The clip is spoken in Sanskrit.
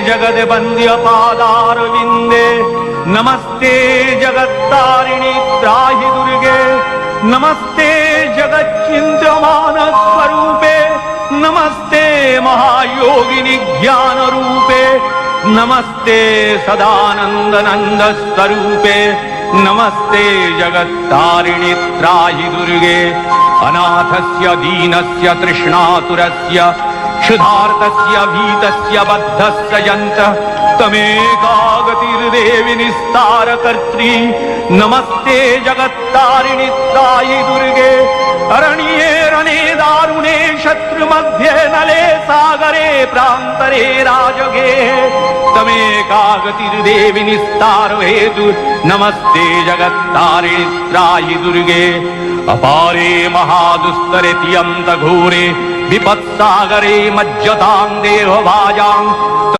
जगद्वन्द्य पादारविन्दे नमस्ते जगत्तारिणि त्राहि दुर्गे नमस्ते जगच्चिन्त्यमान स्वरूपे नमस्ते महायोगिनि ज्ञान रूपे नमस्ते सदानंद स्वरूपे नमस्ते जगत्तारिणि त्राहि दुर्गे अनाथस्य दीनस्य तृष्णातुरस्य क्षुधार्तस्य भीतस्य बद्धस्य यन्त्रः तमेका गतिर्देवि निस्तारकर्त्री नमस्ते जगत्तारिणि त्राहि दुर्गे अरण्ये रणे दारुणे शत्रुमध्ये नले सागरे प्रान्तरे राजगे तमेका गतिर्देवि निस्तार हेतु नमस्ते जगत्तारिणि त्राहि दुर्गे अपारे महादुस्तरे तियन्त घोरे विपत्सागरे मज्जतां देहभाजां